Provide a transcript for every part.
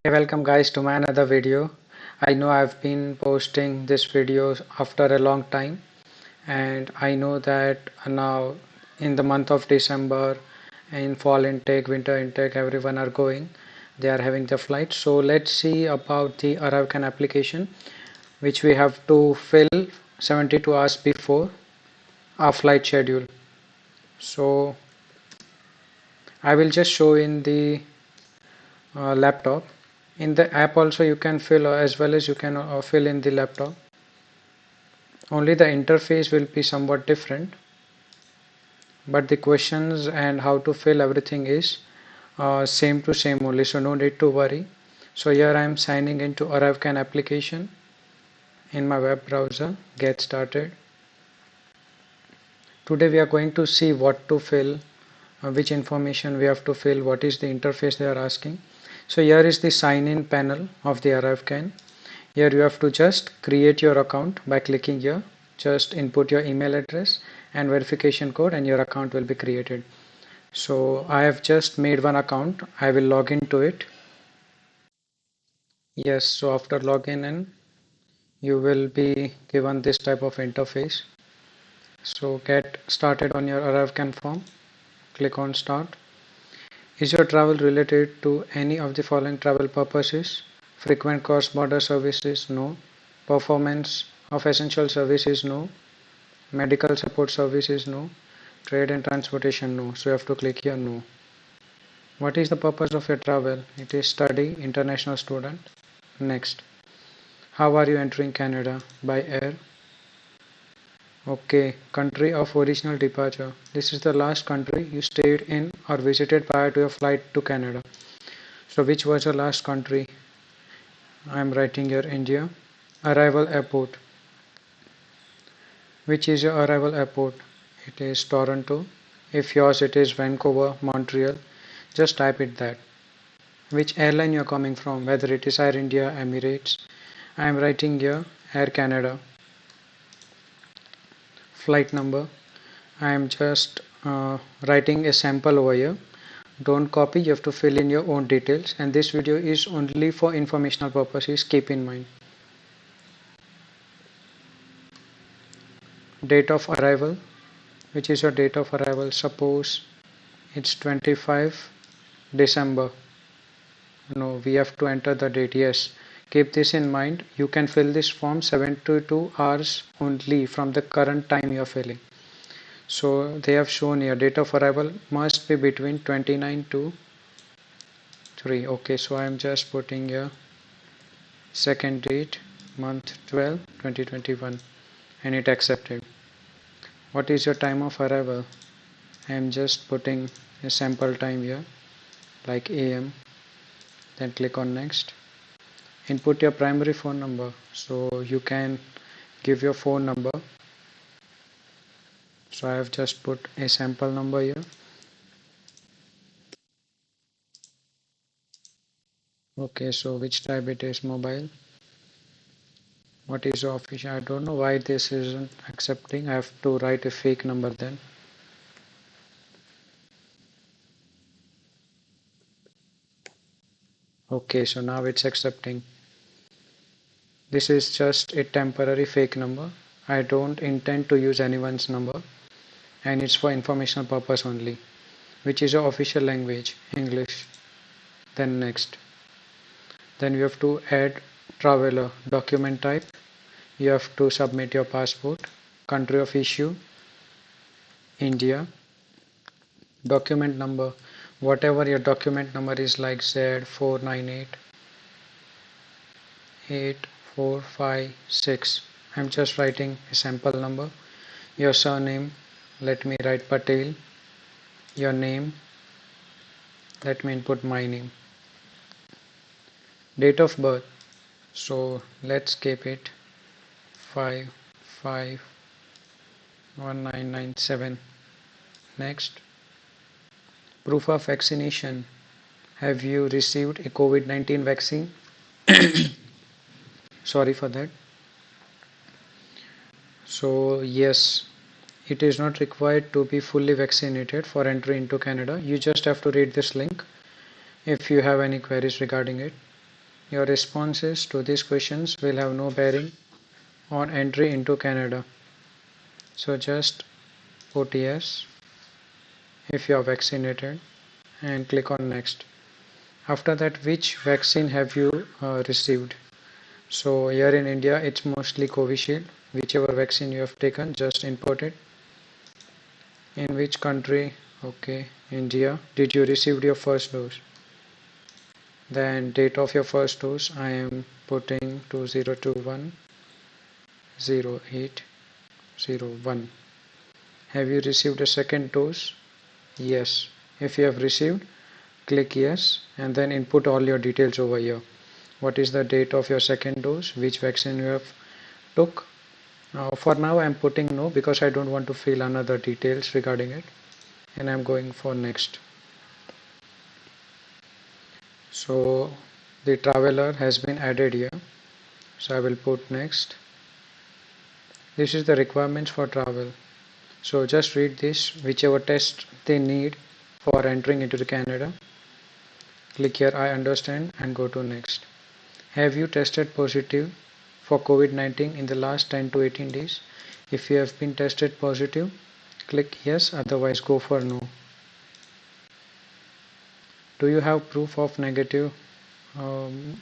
Hey, welcome guys to my another video. I know I've been posting this video after a long time, and I know that now in the month of December, in fall intake, winter intake, everyone are going. They are having the flight. So let's see about the ArriveCAN application, which we have to fill 72 hours before our flight schedule. So I will just show in the laptop. In the app also you can fill as well as you can fill in the laptop. Only the interface will be somewhat different, but the questions and how to fill everything is same to same only, so no need to worry. So here I am signing into ArriveCAN application in my web browser. Get started. Today we are going to see what to fill, which information we have to fill, what is the interface they are asking. So here is the sign in panel of the ArriveCAN. Here you have to just create your account by clicking here. Just input your email address and verification code and your account will be created. So I have just made one account. I will log into it. Yes, so after login in, you will be given this type of interface. So get started on your ArriveCAN form. Click on start. Is your travel related to any of the following travel purposes? Frequent cross-border services? No. Performance of essential services? No. Medical support services? No. Trade and transportation? No. So you have to click here no. What is the purpose of your travel? It is study, international student. Next. How are you entering Canada? By air. Okay. Country of original departure. This is the last country you stayed in or visited prior to your flight to Canada. So which was your last country? I am writing here India. Arrival airport. Which is your arrival airport? It is Toronto. If yours it is Vancouver, Montreal, just type it that. Which airline you are coming from, whether it is Air India, Emirates. I am writing here Air Canada. Flight number. I am just writing a sample over here. Don't copy, you have to fill in your own details, and this video is only for informational purposes, keep in mind. Date of arrival. Which is your date of arrival? Suppose it's 25 December. No, we have to enter the date. Yes, keep this in mind. You can fill this form 72 hours only from the current time you are filling. So they have shown here date of arrival must be between 29 to 3. Okay, so I am just putting here second date, month 12 2021, and it accepted. What is your time of arrival? I am just putting a sample time here like AM. Then click on next. Input your primary phone number, so you can give your phone number. So I have just put a sample number here. Okay, so which type it is? Mobile. What is your official? I don't know why this isn't accepting. I have to write a fake number then. Okay, so now it's accepting. This is just a temporary fake number. I don't intend to use anyone's number, and it's for informational purpose only. Which is your official language? English. Then next. Then you have to add traveler. Document type. You have to submit your passport. Country of issue, India. Document number. Whatever your document number is, like Z4988456. I'm just writing a sample number. Your surname, let me write Patel. Your name, let me input my name. Date of birth, so let's keep it 551997. Next. Proof of vaccination. Have you received a COVID-19 vaccine? Sorry for that. So yes, it is not required to be fully vaccinated for entry into Canada. You just have to read this link if you have any queries regarding it. Your responses to these questions will have no bearing on entry into Canada. So just put yes if you are vaccinated and click on next. After that, which vaccine have you received? So here in India, it's mostly Covishield. Whichever vaccine you have taken, just input it. In which country? Okay, India. Did you receive your first dose? Then date of your first dose, I am putting 2021-08-01. Have you received a second dose? Yes. If you have received, click yes and then input all your details over here. What is the date of your second dose? Which vaccine you have took? For now I'm putting no because I don't want to fill another details regarding it, and I'm going for next. So the traveler has been added here, so I will put next. This is the requirements for travel, so just read this. Whichever test they need for entering into the Canada, click here I understand and go to next. Have you tested positive for COVID-19 in the last 10 to 18 days? If you have been tested positive, click yes, otherwise go for no. Do you have proof of negative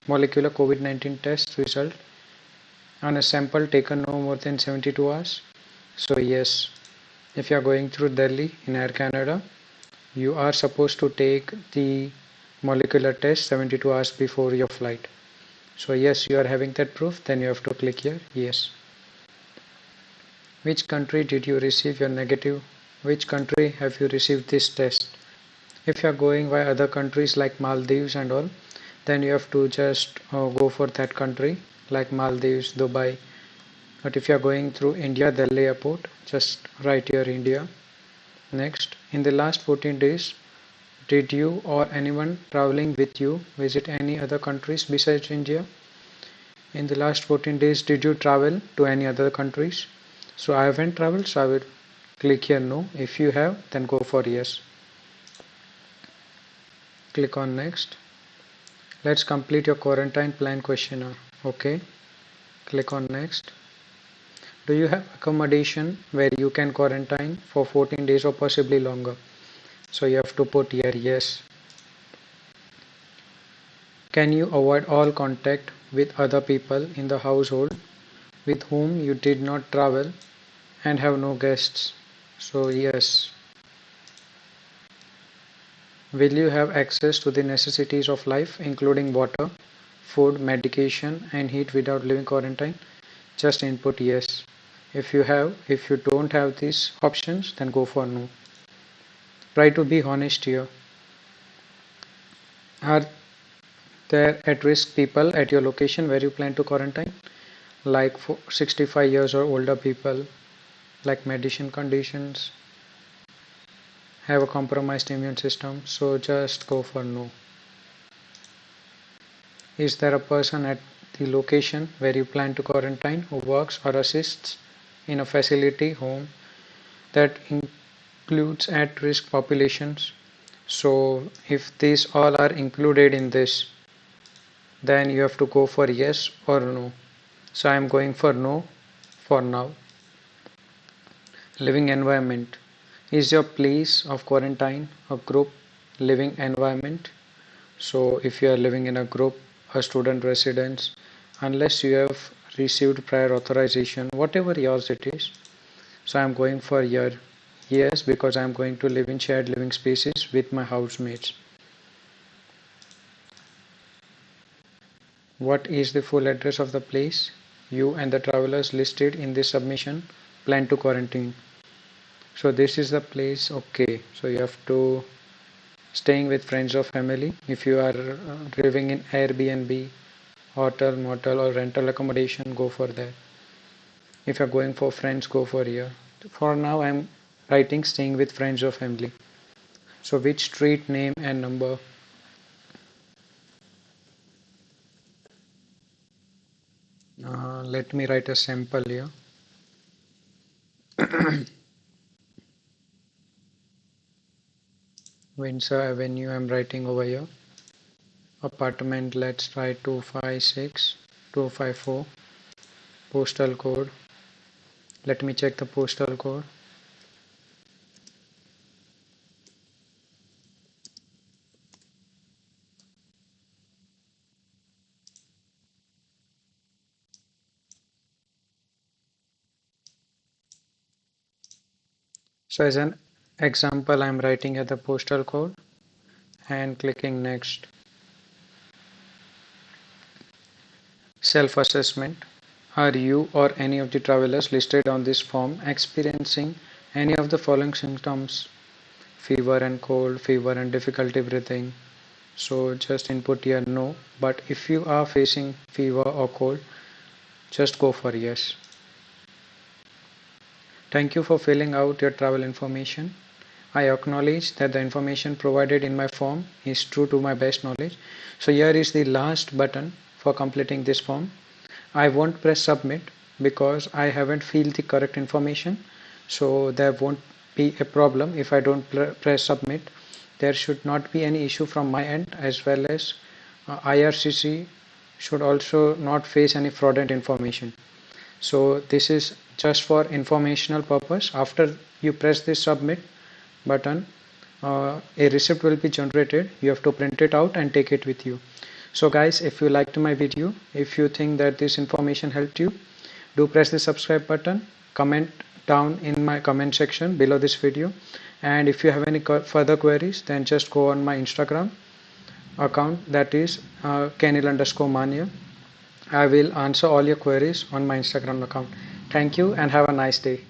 molecular COVID-19 test result on a sample taken no more than 72 hours? So yes, if you are going through Delhi in Air Canada, you are supposed to take the molecular test 72 hours before your flight. So yes, you are having that proof, then you have to click here yes. Which country did you receive your negative? Which country have you received this test? If you are going by other countries like Maldives and all, then you have to just go for that country like Maldives, Dubai. But if you are going through India, Delhi airport, just write here India. Next, in the last 14 days, did you or anyone traveling with you visit any other countries besides India? In the last 14 days, did you travel to any other countries? So I haven't traveled, so I will click here no. If you have, then go for yes. Click on next. Let's complete your quarantine plan questionnaire. Okay, click on next. Do you have accommodation where you can quarantine for 14 days or possibly longer? So you have to put here yes. Can you avoid all contact with other people in the household with whom you did not travel and have no guests? So yes. Will you have access to the necessities of life including water, food, medication and heat without living quarantine? Just input yes. If you don't have these options, then go for no. Try to be honest here. Are there at-risk people at your location where you plan to quarantine? Like 65 years or older people, like medication conditions, have a compromised immune system, so just go for no. Is there a person at the location where you plan to quarantine who works or assists in a facility home that includes at-risk populations? So if these all are included in this, then you have to go for yes or no. So I am going for no for now. Living environment. Is your place of quarantine a group living environment? So if you are living in a group, a student residence, unless you have received prior authorization, whatever yours it is. So I am going for your yes because I am going to live in shared living spaces with my housemates. What is the full address of the place you and the travelers listed in this submission plan to quarantine? So this is the place. Okay, so you have to staying with friends or family. If you are living in Airbnb, hotel, motel or rental accommodation, go for that. If you're going for friends, go for here. For now I'm writing staying with friends or family. So which street name and number? Let me write a sample here. Windsor Avenue I'm writing over here. apartment, let's try 254 postal code. Let me check the postal code. So as an example, I'm writing here the postal code and clicking next. Self-assessment. Are you or any of the travelers listed on this form experiencing any of the following symptoms? Fever and cold, fever and difficulty breathing. So just input here no, but if you are facing fever or cold, just go for yes. Thank you for filling out your travel information. I acknowledge that the information provided in my form is true to my best knowledge. So here is the last button for completing this form. I won't press submit because I haven't filled the correct information, so there won't be a problem if I don't press submit. There should not be any issue from my end, as well as IRCC should also not face any fraudulent information. So this is just for informational purpose. After you press this submit button, a receipt will be generated. You have to print it out and take it with you. So guys, if you liked my video, if you think that this information helped you, do press the subscribe button, comment down in my comment section below this video, and if you have any further queries, then just go on my Instagram account, that is Kenil_Mania. I will answer all your queries on my Instagram account. Thank you and have a nice day.